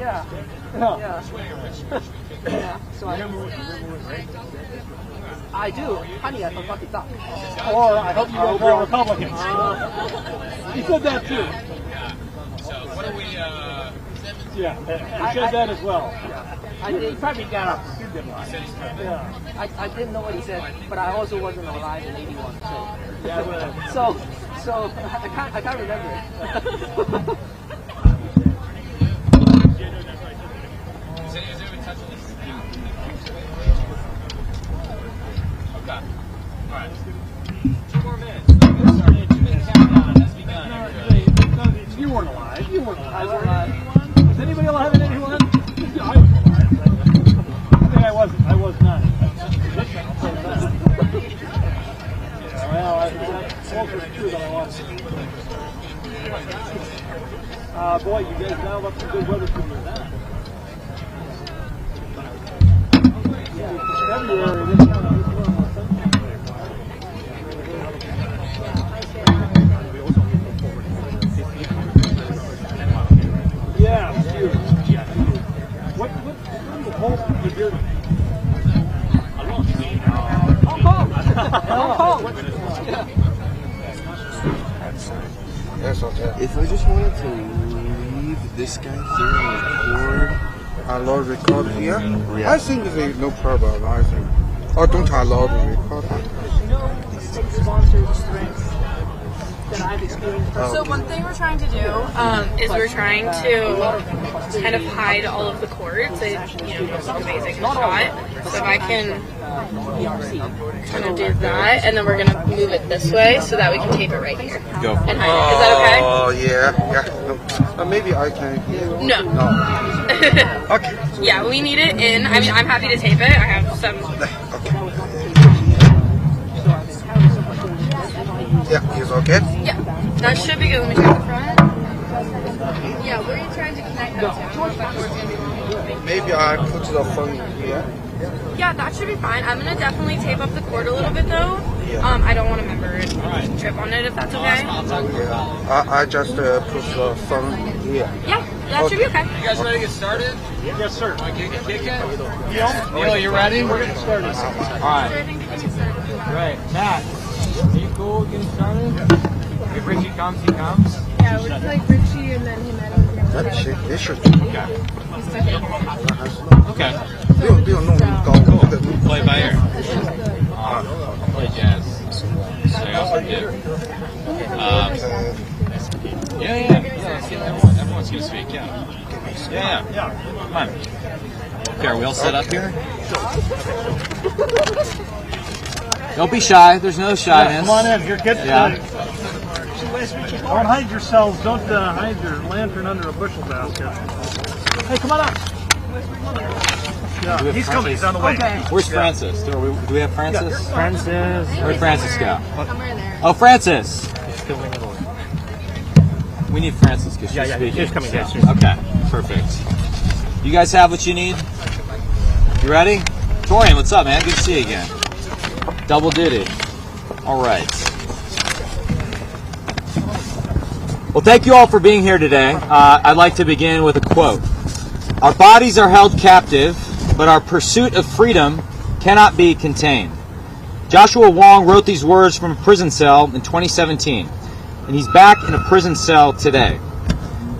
Yeah. Yeah. So I do. Honey, I forgot the duck. Or I hope you vote for Republicans. He said that too. So what do we? Yeah, he said that as well. He probably got up. Yeah. I didn't know what he said, but I also wasn't alive in '81. So Yeah. so I can't remember it. Okay. All right. 2 more minutes. 2-minute countdown has begun. You weren't alive. You weren't alive. I was alive. Was anybody alive in '81? I think I wasn't. I was not. Well, that's also true that I lost. Boy, you guys now have some good weather for you now. February, this kind of yeah, what are the polls you're doing? Hong Kong. That's okay. If I just wanted to leave this guy here and record here, I think there's no problem. I think. Or don't allow the record. Sponsored strengths that I've experienced. So one thing we're trying to do is we're trying to kind of hide all of the cords. So, something basic in the shot. So if I can kind of do that, and then we're gonna move it this way so that we can tape it right here. Go. And hide it. Is that okay? Oh yeah. No. Maybe I can. No. Okay. Yeah, we need it in. I mean, I'm happy to tape it. I have some. Yeah, it's okay. Yeah, that should be good. Let me check the front. Yeah, where are you trying to connect that to? I don't know if that cord's gonna be long. Maybe I put the phone here. Yeah, that should be fine. I'm gonna definitely tape up the cord a little bit though. Yeah. I don't want to remember it. Trip on it if that's okay. Yeah. I just put the phone here. Yeah, that should be okay. You guys ready to get started? Yes, sir. Want to kick it? Neil, you ready? We're getting started. All So right. I think we can start. Great. Matt, are you cool getting started? If Richie comes, he comes. Yeah, it was like Richie and then him. This should. Okay. 不用弄高。 Play by ear. I'll play jazz. I also do. Yeah. Everyone's gonna speak. Yeah. Come on. Okay, are we all set up here? Don't be shy. There's no shyness. Come on in. Here, get Yeah. Don't hide yourselves. Don't hide your lantern under a bushel basket. Hey, come on up. Yeah, he's coming. He's on the way. Where's Francis? Do we have Francis? Francis. Where'd Francis go? Somewhere there. Oh, Francis! We need Francis because she's speaking. She's coming. So. Okay, perfect. You guys have what you need? You ready? Torian, what's up, man? Good to see you again. Double duty. All right. Well, thank you all for being here today. I'd like to begin with a quote. Our bodies are held captive, but our pursuit of freedom cannot be contained. Joshua Wong wrote these words from a prison cell in 2017, and he's back in a prison cell today.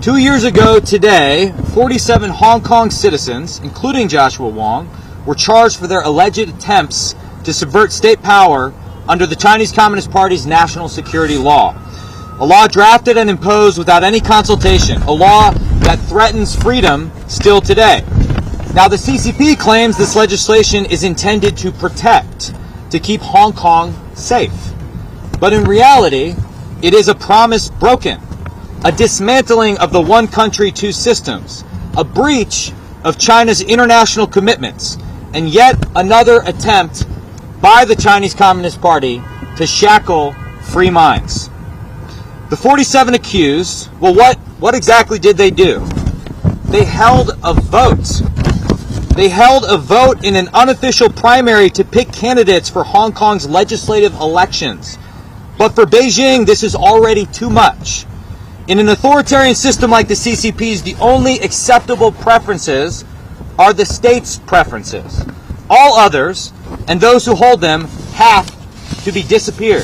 2 years ago today, 47 Hong Kong citizens, including Joshua Wong, were charged for their alleged attempts to subvert state power under the Chinese Communist Party's national security law. A law drafted and imposed without any consultation, a law that threatens freedom still today. Now, the CCP claims this legislation is intended to protect, to keep Hong Kong safe. But in reality, it is a promise broken, a dismantling of the one country, two systems, a breach of China's international commitments, and yet another attempt by the Chinese Communist Party to shackle free minds. The 47 accused, well, what exactly did they do? They held a vote. They held a vote in an unofficial primary to pick candidates for Hong Kong's legislative elections. But for Beijing, this is already too much. In an authoritarian system like the CCP's, the only acceptable preferences are the state's preferences. All others, and those who hold them, have to be disappeared.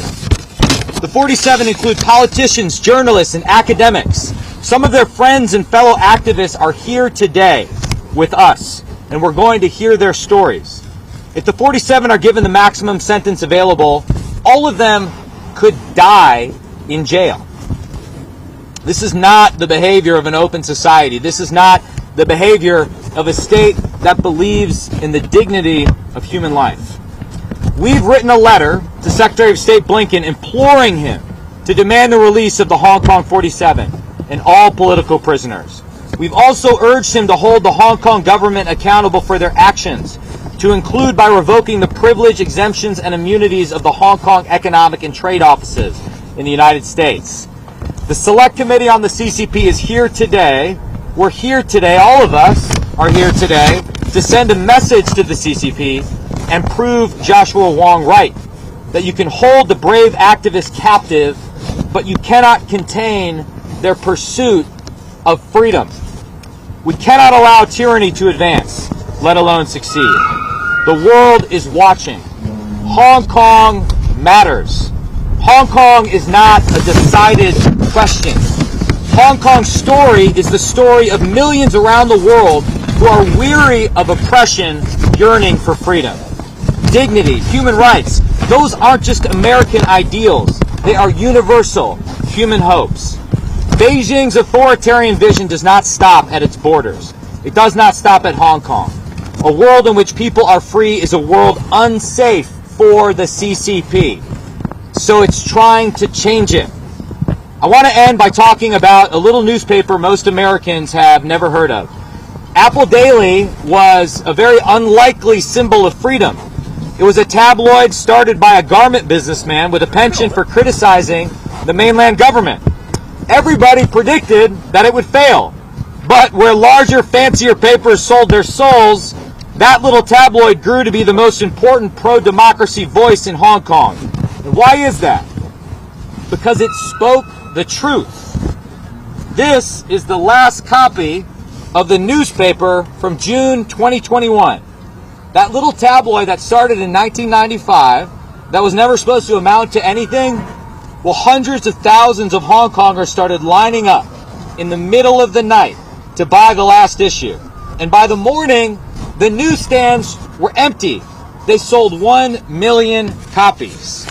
The 47 include politicians, journalists, and academics. Some of their friends and fellow activists are here today with us, and we're going to hear their stories. If the 47 are given the maximum sentence available, all of them could die in jail. This is not the behavior of an open society. This is not the behavior of a state that believes in the dignity of human life. We've written a letter to Secretary of State Blinken imploring him to demand the release of the Hong Kong 47 and all political prisoners. We've also urged him to hold the Hong Kong government accountable for their actions, to include by revoking the privilege, exemptions, and immunities of the Hong Kong economic and trade offices in the United States. The Select Committee on the CCP is here today. We're here today, all of us are here today, to send a message to the CCP and prove Joshua Wong right, that you can hold the brave activists captive, but you cannot contain their pursuit of freedom. We cannot allow tyranny to advance, let alone succeed. The world is watching. Hong Kong matters. Hong Kong is not a decided question. Hong Kong's story is the story of millions around the world who are weary of oppression, yearning for freedom. Dignity, human rights, those aren't just American ideals. They are universal human hopes. Beijing's authoritarian vision does not stop at its borders. It does not stop at Hong Kong. A world in which people are free is a world unsafe for the CCP. So it's trying to change it. I want to end by talking about a little newspaper most Americans have never heard of. Apple Daily was a very unlikely symbol of freedom. It was a tabloid started by a garment businessman with a penchant for criticizing the mainland government. Everybody predicted that it would fail. But where larger, fancier papers sold their souls, that little tabloid grew to be the most important pro-democracy voice in Hong Kong. And why is that? Because it spoke the truth. This is the last copy of the newspaper from June 2021. That little tabloid that started in 1995, that was never supposed to amount to anything, well, hundreds of thousands of Hong Kongers started lining up in the middle of the night to buy the last issue. And by the morning, the newsstands were empty. They sold 1 million copies.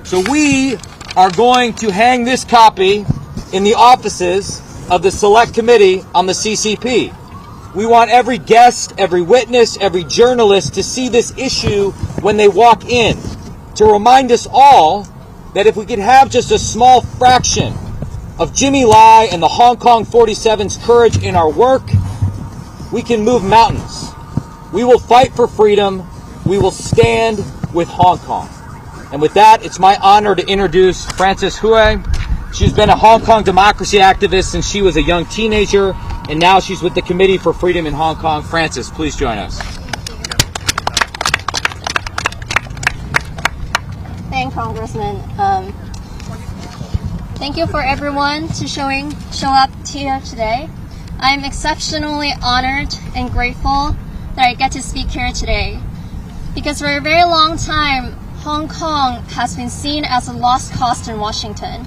So we are going to hang this copy in the offices of the Select Committee on the CCP. We want every guest, every witness, every journalist to see this issue when they walk in, to remind us all that if we could have just a small fraction of Jimmy Lai and the Hong Kong 47's courage in our work, we can move mountains. We will fight for freedom. We will stand with Hong Kong. And with that, it's my honor to introduce Frances Hui. She's been a Hong Kong democracy activist since she was a young teenager, and now she's with the Committee for Freedom in Hong Kong. Frances, please join us. Thank Congressman. Thank you for everyone to show up here today. I'm exceptionally honored and grateful that I get to speak here today, because for a very long time, Hong Kong has been seen as a lost cause in Washington,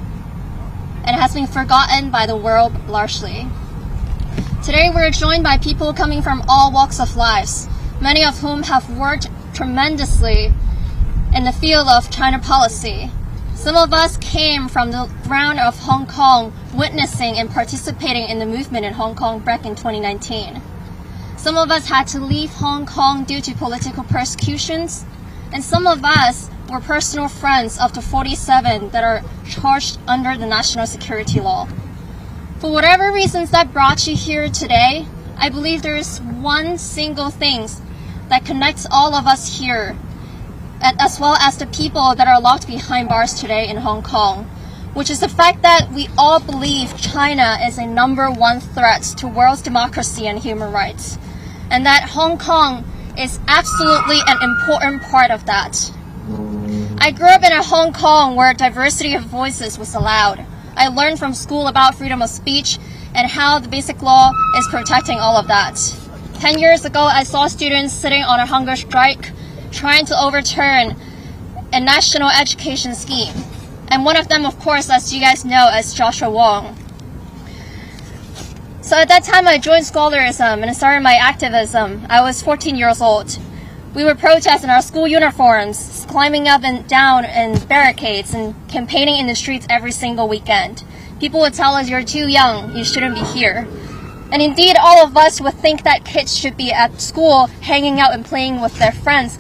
and has been forgotten by the world largely. Today we're joined by people coming from all walks of lives, many of whom have worked tremendously in the field of China policy. Some of us came from the ground of Hong Kong, witnessing and participating in the movement in Hong Kong back in 2019. Some of us had to leave Hong Kong due to political persecutions, and some of us were personal friends of the 47 that are charged under the national security law. For whatever reasons that brought you here today, I believe there is one single thing that connects all of us here, as well as the people that are locked behind bars today in Hong Kong, which is the fact that we all believe China is a #1 threat to world's democracy and human rights, and that Hong Kong is absolutely an important part of that. I grew up in a Hong Kong where diversity of voices was allowed, I learned from school about freedom of speech and how the basic law is protecting all of that. 10 years ago, I saw students sitting on a hunger strike trying to overturn a national education scheme. And one of them, of course, as you guys know, is Joshua Wong. So at that time, I joined scholarism and started my activism. I was 14 years old. We would protest in our school uniforms, climbing up and down in barricades and campaigning in the streets every single weekend. People would tell us, "You're too young, you shouldn't be here." And indeed, all of us would think that kids should be at school, hanging out and playing with their friends.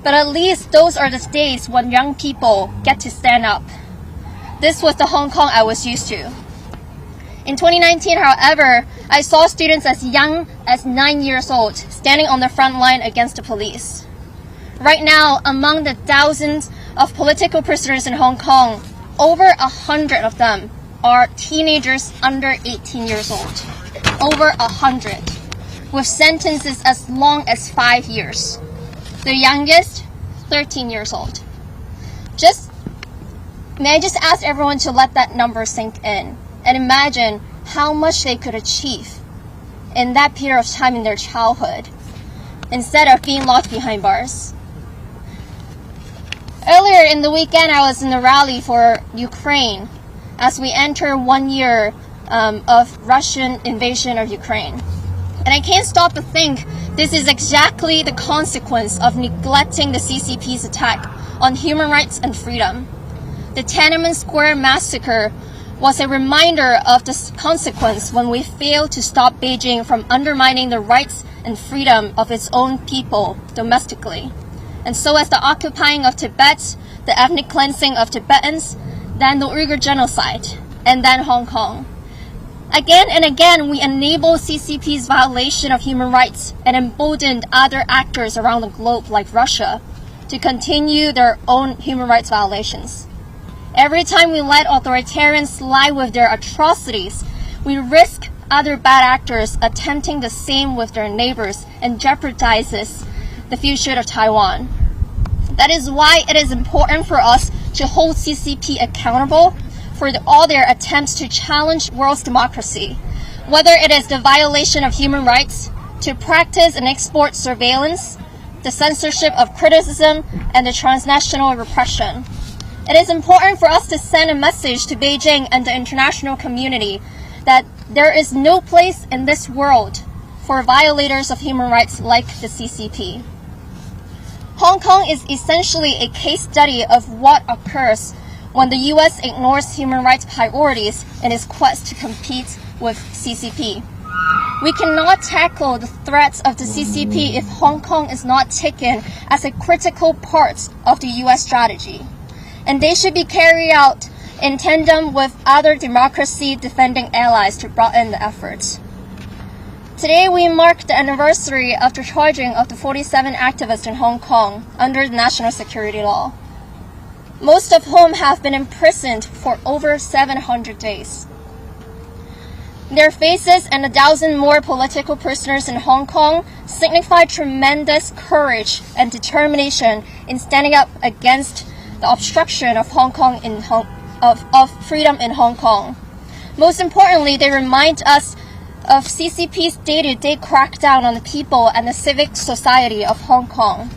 But at least those are the days when young people get to stand up. This was the Hong Kong I was used to. In 2019, however, I saw students as young as 9 years old standing on the front line against the police. Right now, among the thousands of political prisoners in Hong Kong, over 100 of them are teenagers under 18 years old. Over 100, with sentences as long as 5 years. The youngest, 13 years old. May I just ask everyone to let that number sink in and imagine how much they could achieve in that period of time in their childhood instead of being locked behind bars. Earlier in the weekend, I was in a rally for Ukraine as we enter 1 year of Russian invasion of Ukraine. And I can't stop to think this is exactly the consequence of neglecting the CCP's attack on human rights and freedom. The Tiananmen Square massacre was a reminder of this consequence when we failed to stop Beijing from undermining the rights and freedom of its own people domestically. And so as the occupying of Tibet, the ethnic cleansing of Tibetans, then the Uyghur genocide, and then Hong Kong. Again and again, we enabled CCP's violation of human rights and emboldened other actors around the globe like Russia to continue their own human rights violations. Every time we let authoritarians slide with their atrocities, we risk other bad actors attempting the same with their neighbors and jeopardizes the future of Taiwan. That is why it is important for us to hold CCP accountable for all their attempts to challenge world's democracy, whether it is the violation of human rights, to practice and export surveillance, the censorship of criticism, and the transnational repression. It is important for us to send a message to Beijing and the international community that there is no place in this world for violators of human rights like the CCP. Hong Kong is essentially a case study of what occurs when the US ignores human rights priorities in its quest to compete with CCP. We cannot tackle the threats of the CCP if Hong Kong is not taken as a critical part of the US strategy. And they should be carried out in tandem with other democracy-defending allies to broaden the efforts. Today, we mark the anniversary of the charging of the 47 activists in Hong Kong under the national security law, most of whom have been imprisoned for over 700 days. Their faces and 1,000 more political prisoners in Hong Kong signify tremendous courage and determination in standing up against the obstruction of of freedom in Hong Kong. Most importantly, they remind us of CCP's day-to-day crackdown on the people and the civic society of Hong Kong.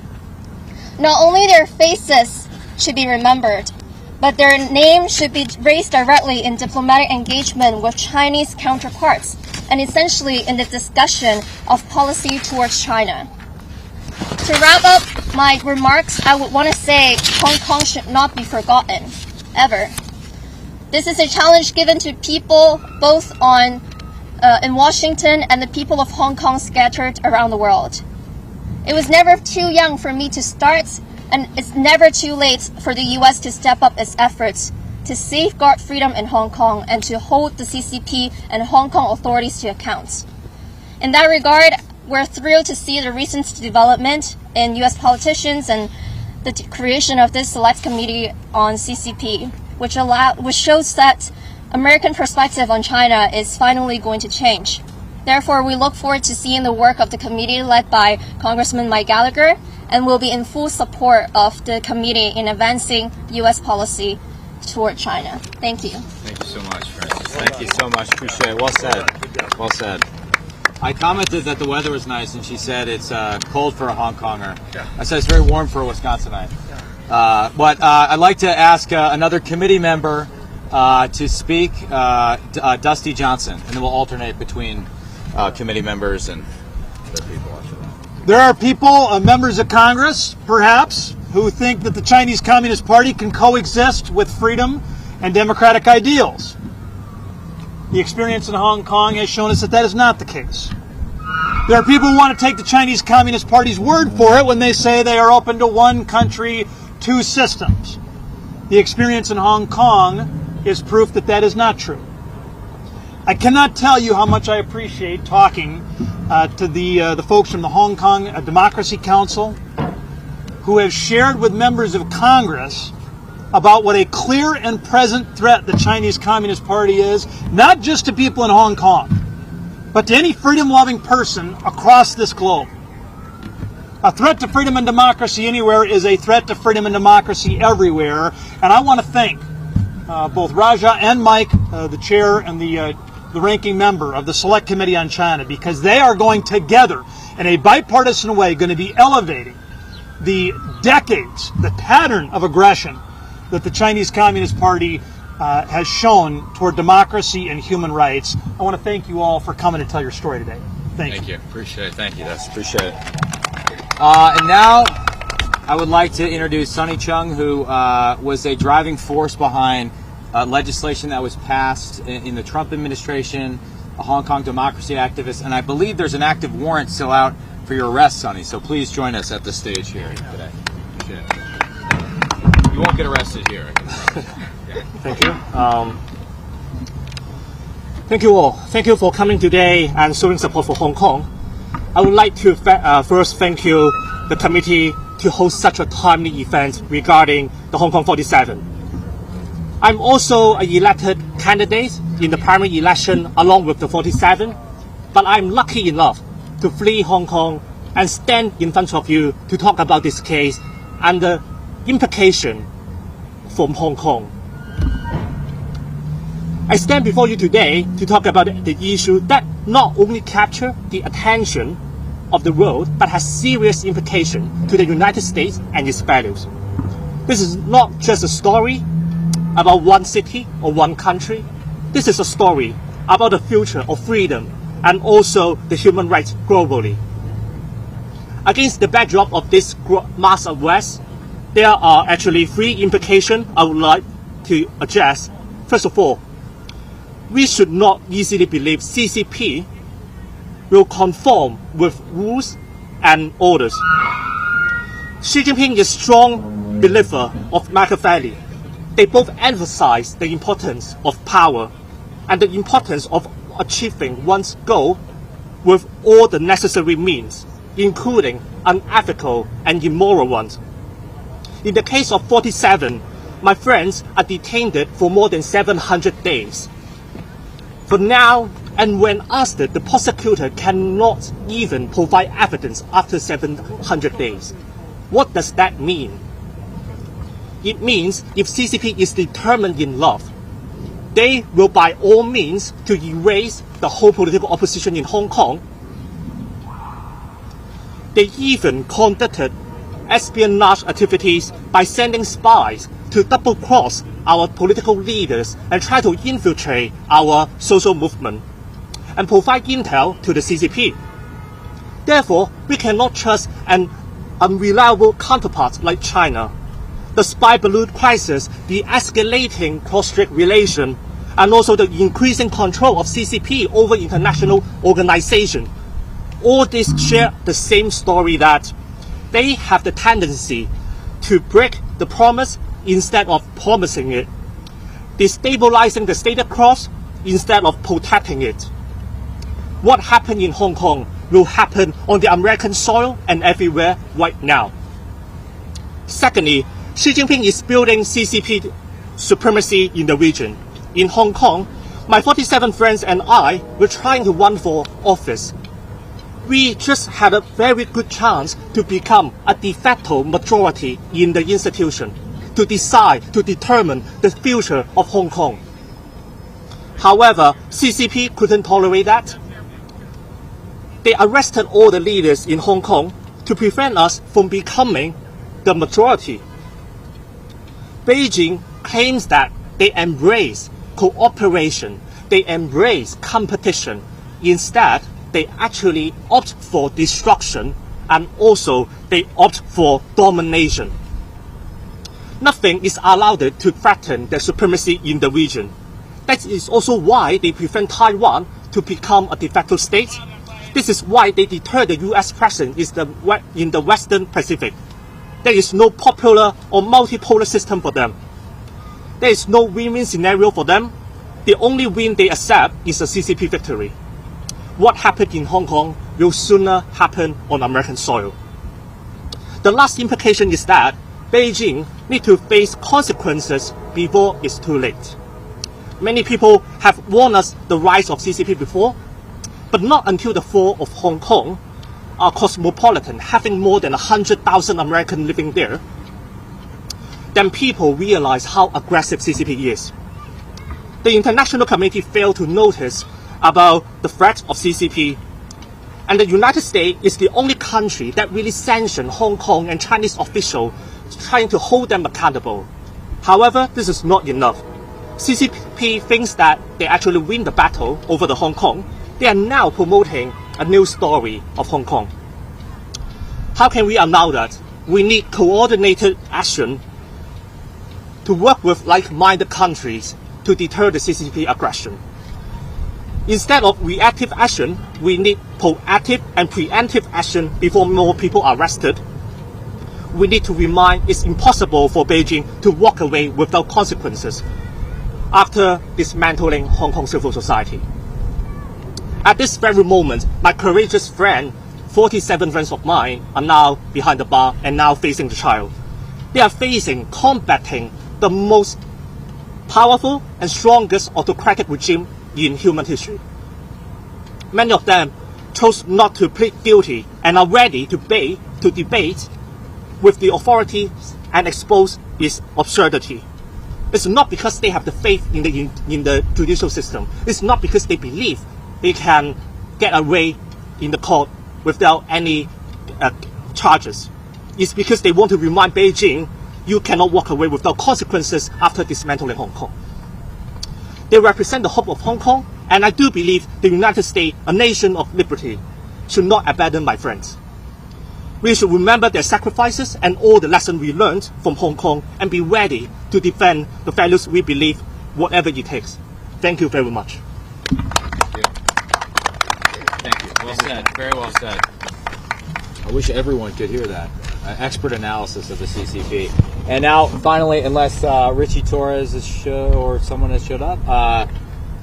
Not only their faces should be remembered, but their name should be raised directly in diplomatic engagement with Chinese counterparts and essentially in the discussion of policy towards China. To wrap up my remarks, I would want to say Hong Kong should not be forgotten, ever. This is a challenge given to people both in Washington and the people of Hong Kong scattered around the world. It was never too young for me to start, and it's never too late for the US to step up its efforts to safeguard freedom in Hong Kong and to hold the CCP and Hong Kong authorities to account. In that regard, we're thrilled to see the recent development in US politicians and the creation of this select committee on CCP, which shows that American perspective on China is finally going to change. Therefore, we look forward to seeing the work of the committee led by Congressman Mike Gallagher, and will be in full support of the committee in advancing US policy toward China. Thank you. Thank you so much, Francis. Thank you so much. Appreciate it. Well said. Well said. I commented that the weather was nice, and she said it's cold for a Hong Konger. I said it's very warm for a Wisconsinite. But I'd like to ask another committee member to speak, Dusty Johnson, and then we'll alternate between committee members and other people. There are people, members of Congress, perhaps, who think that the Chinese Communist Party can coexist with freedom and democratic ideals. The experience in Hong Kong has shown us that that is not the case. There are people who want to take the Chinese Communist Party's word for it when they say they are open to one country, two systems. The experience in Hong Kong is proof that that is not true. I cannot tell you how much I appreciate talking to the folks from the Hong Kong Democracy Council who have shared with members of Congress about what a clear and present threat the Chinese Communist Party is, not just to people in Hong Kong, but to any freedom-loving person across this globe. A threat to freedom and democracy anywhere is a threat to freedom and democracy everywhere. And I want to thank both Raja and Mike, the chair and the ranking member of the Select Committee on China, because they are going together in a bipartisan way, going to be elevating the decades, the pattern of aggression that the Chinese Communist Party has shown toward democracy and human rights. I want to thank you all for coming to tell your story today. Thank you. Appreciate it. Thank you, Dusty. Appreciate it. And now I would like to introduce Sonny Chung, who was a driving force behind legislation that was passed in the Trump administration, a Hong Kong democracy activist, and I believe there's an active warrant still out for your arrest, Sonny. So please join us at the stage here today. You won't get arrested here. Thank you. Thank you all. Thank you for coming today and showing support for Hong Kong. I would like to first thank you, the committee, to host such a timely event regarding the Hong Kong 47. I'm also an elected candidate in the primary election along with the 47, but I'm lucky enough to flee Hong Kong and stand in front of you to talk about this case and the implication from Hong Kong. I stand before you today to talk about the issue that not only captures the attention of the world, but has serious implications to the United States and its values. This is not just a story about one city or one country. This is a story about the future of freedom and also the human rights globally. Against the backdrop of this mass arrest, there are actually three implications I would like to address. First of all, we should not easily believe CCP will conform with rules and orders. Xi Jinping is a strong believer of Machiavelli. They both emphasize the importance of power and the importance of achieving one's goal with all the necessary means, including unethical and immoral ones. In the case of 47, my friends are detained for more than 700 days. For now, and when asked, the prosecutor cannot even provide evidence after 700 days. What does that mean? It means if CCP is determined in love, they will by all means to erase the whole political opposition in Hong Kong. They even conducted espionage activities by sending spies to double-cross our political leaders and try to infiltrate our social movement and provide intel to the CCP. Therefore, we cannot trust an unreliable counterpart like China. The spy balloon crisis, the escalating cross-strait relation, and also the increasing control of CCP over international organizations, all this share the same story that they have the tendency to break the promise instead of promising it, destabilizing the status quo instead of protecting it. What happened in Hong Kong will happen on the American soil and everywhere right now. Secondly, Xi Jinping is building CCP supremacy in the region. In Hong Kong, my 47 friends and I were trying to run for office. We just had a very good chance to become a de facto majority in the institution. to decide, to determine the future of Hong Kong. However, CCP couldn't tolerate that. They arrested all the leaders in Hong Kong to prevent us from becoming the majority. Beijing claims that they embrace cooperation, they embrace competition. Instead, they actually opt for destruction, and also they opt for domination. Nothing is allowed to threaten their supremacy in the region. That is also why they prevent Taiwan to become a de facto state. This is why they deter the US presence in the Western Pacific. There is no popular or multipolar system for them. There is no win-win scenario for them. The only win they accept is a CCP victory. What happened in Hong Kong will sooner happen on American soil. The last implication is that Beijing needs to face consequences before it's too late. Many people have warned us the rise of CCP before, but not until the fall of Hong Kong, a cosmopolitan having more than 100,000 Americans living there, then people realize how aggressive CCP is. The international community failed to notice about the threat of CCP, and the United States is the only country that really sanctioned Hong Kong and Chinese officials trying to hold them accountable. However, this is not enough. CCP thinks that they actually win the battle over the Hong Kong. They are now promoting a new story of Hong Kong. How can we allow that? We need coordinated action to work with like-minded countries to deter the CCP aggression. Instead of reactive action, we need proactive and preemptive action before more people are arrested. We need to remind it's impossible for Beijing to walk away without consequences after dismantling Hong Kong civil society. At this very moment, my courageous friend, 47 friends of mine, are now behind the bar and now facing the trial. They are combating the most powerful and strongest autocratic regime in human history. Many of them chose not to plead guilty and are ready to debate with the authorities and expose its absurdity. It's not because they have the faith in the judicial system. It's not because they believe they can get away in the court without any charges. It's because they want to remind Beijing, you cannot walk away without consequences after dismantling Hong Kong. They represent the hope of Hong Kong, and I do believe the United States, a nation of liberty, should not abandon my friends. We should remember their sacrifices and all the lessons we learned from Hong Kong and be ready to defend the values we believe, whatever it takes. Thank you very much. Thank you. Well said. Very well said. I wish everyone could hear that. Expert analysis of the CCP. And now, finally, unless Richie Torres or someone has showed up,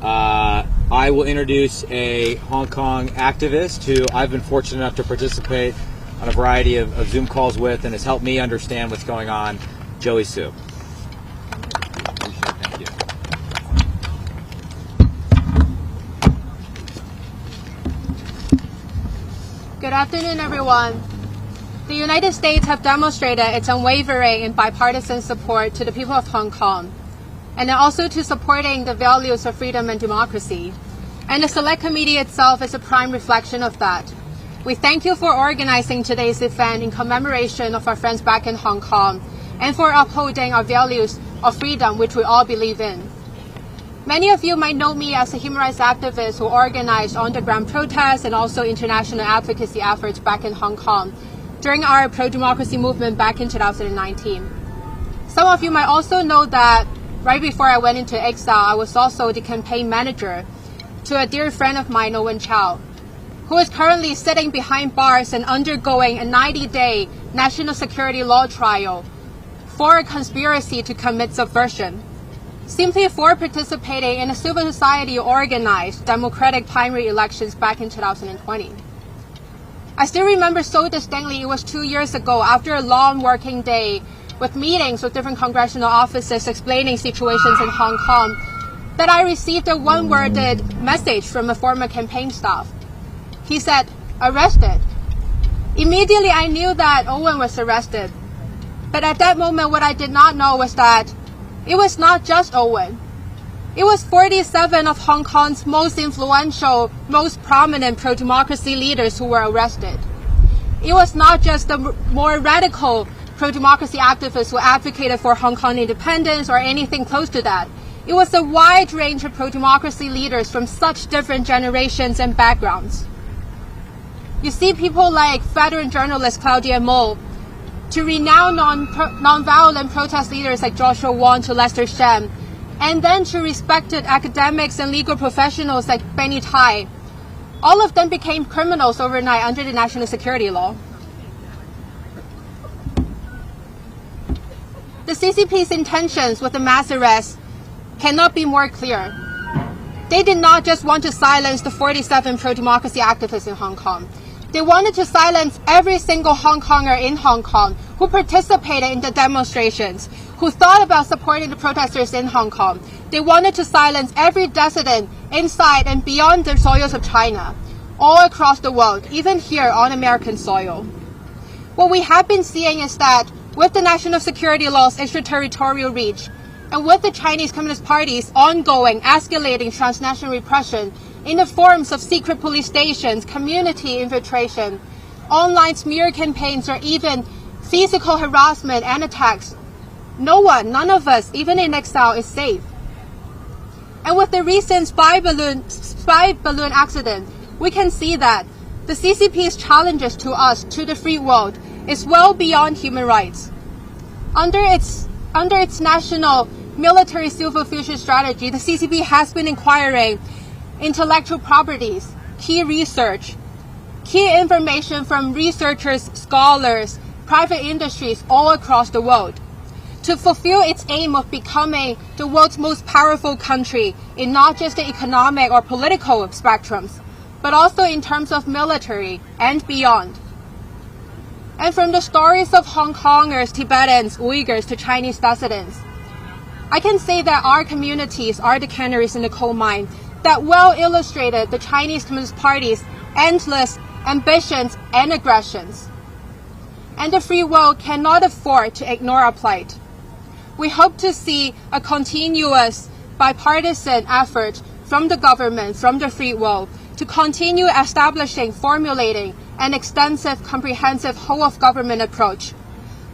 I will introduce a Hong Kong activist who I've been fortunate enough to participate on a variety of Zoom calls with and has helped me understand what's going on, Joey Su. Thank you. Good afternoon, everyone. The United States have demonstrated its unwavering and bipartisan support to the people of Hong Kong, and also to supporting the values of freedom and democracy. And the Select Committee itself is a prime reflection of that. We thank you for organizing today's event in commemoration of our friends back in Hong Kong, and for upholding our values of freedom, which we all believe in. Many of you might know me as a human rights activist who organized on-the-ground protests and also international advocacy efforts back in Hong Kong during our pro-democracy movement back in 2019. Some of you might also know that right before I went into exile, I was also the campaign manager to a dear friend of mine, Owen Chow, who is currently sitting behind bars and undergoing a 90-day national security law trial for a conspiracy to commit subversion, simply for participating in a civil society organized democratic primary elections back in 2020. I still remember so distinctly it was 2 years ago, after a long working day with meetings with different congressional offices explaining situations in Hong Kong, that I received a one-worded message from a former campaign staff. He said, "Arrested." Immediately I knew that Owen was arrested. But at that moment, what I did not know was that it was not just Owen. It was 47 of Hong Kong's most influential, most prominent pro-democracy leaders who were arrested. It was not just the more radical pro-democracy activists who advocated for Hong Kong independence or anything close to that. It was a wide range of pro-democracy leaders from such different generations and backgrounds. You see people like veteran journalist Claudia Mo, to renowned non-violent protest leaders like Joshua Wong to Lester Shem, and then to respected academics and legal professionals like Benny Tai. All of them became criminals overnight under the national security law. The CCP's intentions with the mass arrest cannot be more clear. They did not just want to silence the 47 pro-democracy activists in Hong Kong. They wanted to silence every single Hong Konger in Hong Kong who participated in the demonstrations, who thought about supporting the protesters in Hong Kong. They wanted to silence every dissident inside and beyond the soils of China, all across the world, even here on American soil. What we have been seeing is that with the national security law's extraterritorial reach, and with the Chinese Communist Party's ongoing, escalating transnational repression in the forms of secret police stations, community infiltration, online smear campaigns, or even physical harassment and attacks, none of us, even in exile, is safe. And with the recent spy balloon accident, we can see that the CCP's challenges to us, to the free world, is well beyond human rights. Under its national military civil future strategy, the CCP has been acquiring intellectual properties, key research, key information from researchers, scholars, private industries all across the world to fulfill its aim of becoming the world's most powerful country in not just the economic or political spectrums, but also in terms of military and beyond. And from the stories of Hong Kongers, Tibetans, Uyghurs to Chinese dissidents, I can say that our communities are the canaries in the coal mine that well illustrated the Chinese Communist Party's endless ambitions and aggressions. And the free world cannot afford to ignore our plight. We hope to see a continuous bipartisan effort from the government, from the free world, to continue establishing, formulating an extensive, comprehensive whole-of-government approach,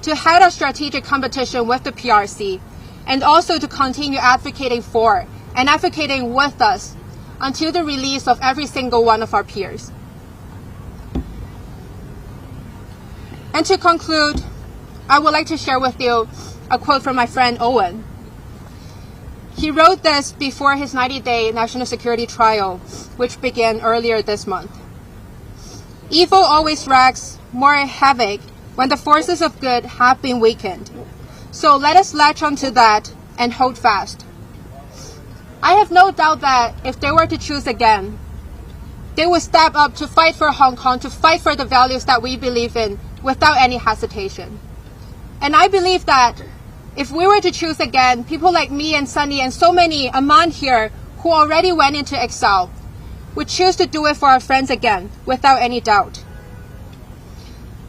to head a strategic competition with the PRC, and also to continue advocating for and advocating with us until the release of every single one of our peers. And to conclude, I would like to share with you a quote from my friend Owen. He wrote this before his 90-day national security trial, which began earlier this month. Evil always wreaks more havoc when the forces of good have been weakened. So let us latch onto that and hold fast. I have no doubt that if they were to choose again, they would step up to fight for Hong Kong, to fight for the values that we believe in without any hesitation. And I believe that if we were to choose again, people like me and Sunny and so many among here who already went into exile would choose to do it for our friends again, without any doubt.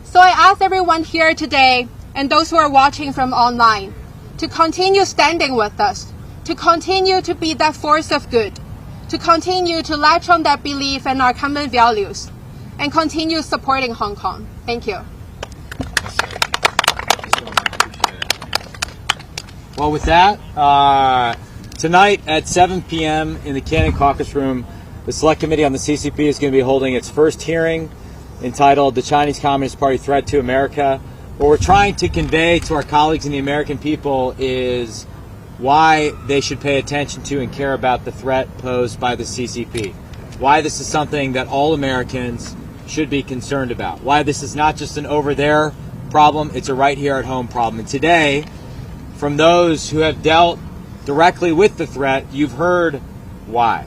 So I ask everyone here today, and those who are watching from online, to continue standing with us, to continue to be that force of good, to continue to latch on that belief and our common values, and continue supporting Hong Kong. Thank you. Well, with that, tonight at 7 p.m. in the Cannon Caucus Room, the Select Committee on the CCP is going to be holding its first hearing entitled The Chinese Communist Party Threat to America. What we're trying to convey to our colleagues and the American people is why they should pay attention to and care about the threat posed by the CCP. Why this is something that all Americans should be concerned about. Why this is not just an over there problem, it's a right here at home problem. And today, from those who have dealt directly with the threat, you've heard why.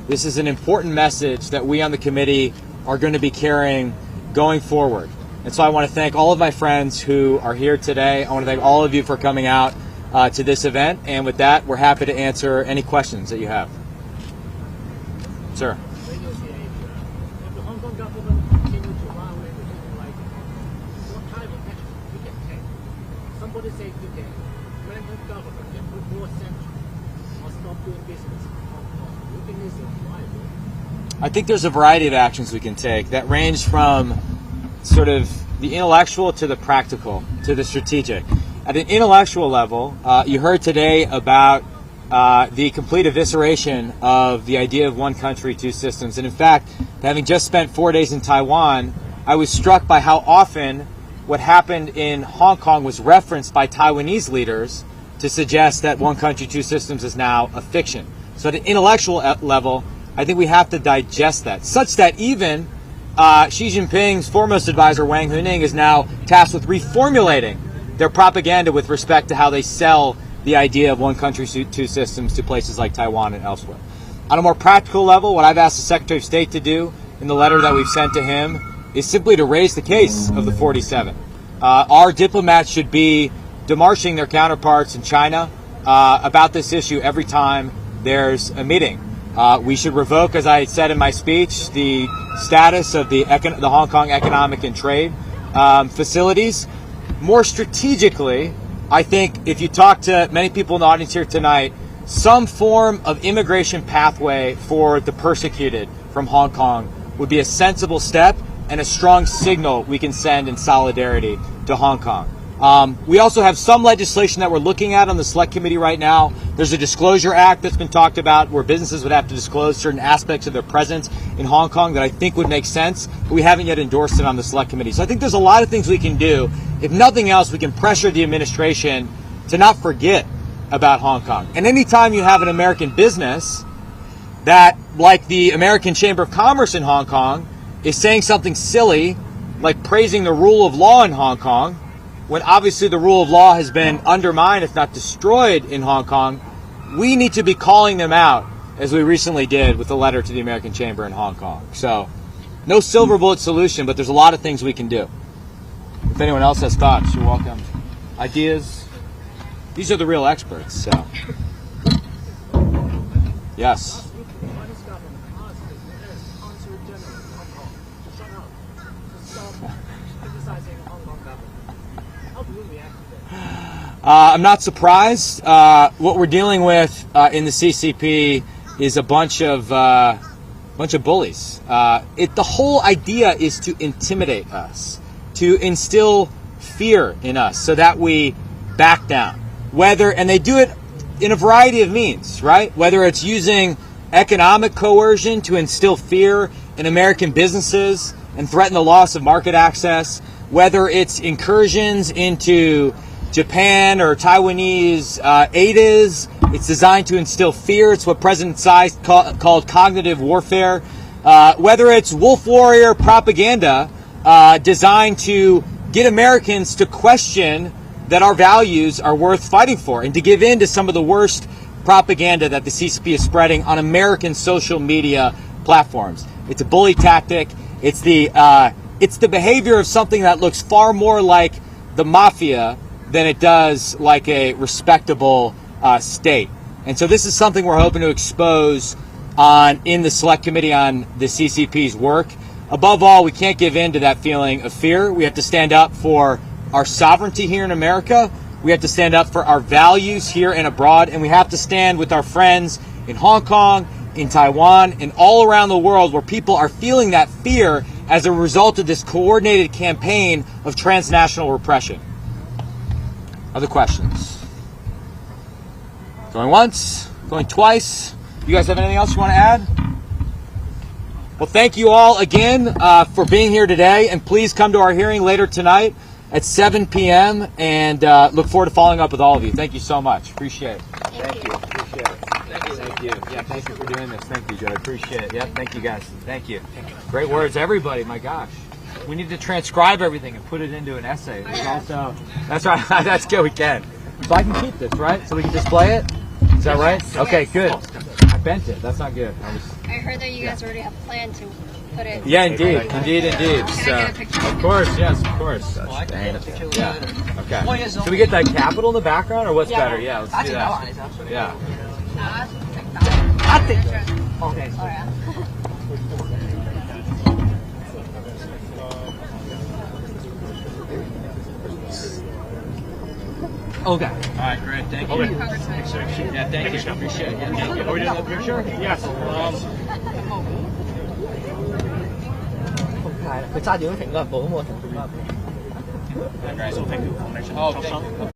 This is an important message that we on the committee are going to be carrying going forward. And so I want to thank all of my friends who are here today. I want to thank all of you for coming out to this event. And with that, we're happy to answer any questions that you have. Sir. If the Hong Kong government continue to violate the human rights, what type of action we can take? Some doing business in Hong Kong? Do you think this is viable? I think there's a variety of actions we can take that range from sort of the intellectual to the practical to the strategic. At an intellectual level, you heard today about the complete evisceration of the idea of one country, two systems. And in fact, having just spent 4 days in Taiwan, I was struck by how often what happened in Hong Kong was referenced by Taiwanese leaders to suggest that one country, two systems is now a fiction. So at an intellectual level, I think we have to digest that, such that even Xi Jinping's foremost advisor, Wang Huning, is now tasked with reformulating their propaganda with respect to how they sell the idea of one country, two systems to places like Taiwan and elsewhere. On a more practical level, what I've asked the Secretary of State to do in the letter that we've sent to him is simply to raise the case of the 47. Our diplomats should be demarching their counterparts in China about this issue every time there's a meeting. We should revoke, as I said in my speech, the status of the Hong Kong economic and trade facilities. More strategically, I think if you talk to many people in the audience here tonight, some form of immigration pathway for the persecuted from Hong Kong would be a sensible step and a strong signal we can send in solidarity to Hong Kong. We also have some legislation that we're looking at on the Select Committee right now. There's a Disclosure Act that's been talked about where businesses would have to disclose certain aspects of their presence in Hong Kong that I think would make sense, but we haven't yet endorsed it on the Select Committee. So I think there's a lot of things we can do. If nothing else, we can pressure the administration to not forget about Hong Kong. And anytime you have an American business that, like the American Chamber of Commerce in Hong Kong, is saying something silly, like praising the rule of law in Hong Kong, when obviously the rule of law has been undermined, if not destroyed, in Hong Kong, we need to be calling them out, as we recently did with the letter to the American Chamber in Hong Kong. So, no silver bullet solution, but there's a lot of things we can do. If anyone else has thoughts, you're welcome. Ideas? These are the real experts, so. Yes? I'm not surprised. What we're dealing with in the CCP is a bunch of bullies. The whole idea is to intimidate us, to instill fear in us, so that we back down. And they do it in a variety of means, right? Whether it's using economic coercion to instill fear in American businesses and threaten the loss of market access, whether it's incursions into Japan or Taiwanese ADAs. It's designed to instill fear. It's what President Tsai called cognitive warfare. Whether it's wolf warrior propaganda designed to get Americans to question that our values are worth fighting for and to give in to some of the worst propaganda that the CCP is spreading on American social media platforms. It's a bully tactic. It's the behavior of something that looks far more like the mafia than it does like a respectable state. And so this is something we're hoping to expose in the Select Committee on the CCP's work. Above all, we can't give in to that feeling of fear. We have to stand up for our sovereignty here in America. We have to stand up for our values here and abroad. And we have to stand with our friends in Hong Kong, in Taiwan, and all around the world where people are feeling that fear as a result of this coordinated campaign of transnational repression. Other questions? Going once? Going twice? You guys have anything else you want to add? Well, thank you all again for being here today, and please come to our hearing later tonight at 7 p.m. and look forward to following up with all of you. Thank you so much. Appreciate it. Thank you. Appreciate it. Thank you. Yeah, thank you for doing this. Thank you, Joe. I appreciate it. Yeah, thank you guys. Thank you. Great words, everybody. My gosh. We need to transcribe everything and put it into an essay. That's right. That's good. We can. So I can keep this, right? So we can display it? Is that right? Okay, good. I bent it. That's not good. I heard that you guys already have a plan to put it. Yeah, indeed. Indeed. Can I get a picture? Of course, yes, of course. Yeah. Okay. Should we get the Capitol in the background, or what's better? Yeah, let's do that. Yeah. Okay. All right. Okay. All right, great. Thank you. Yeah, thank you. Appreciate it. Yeah, thank you. Are we doing that picture? Yes. 係佢揸住張蘋果日報咁我同佢 Oh, thank you.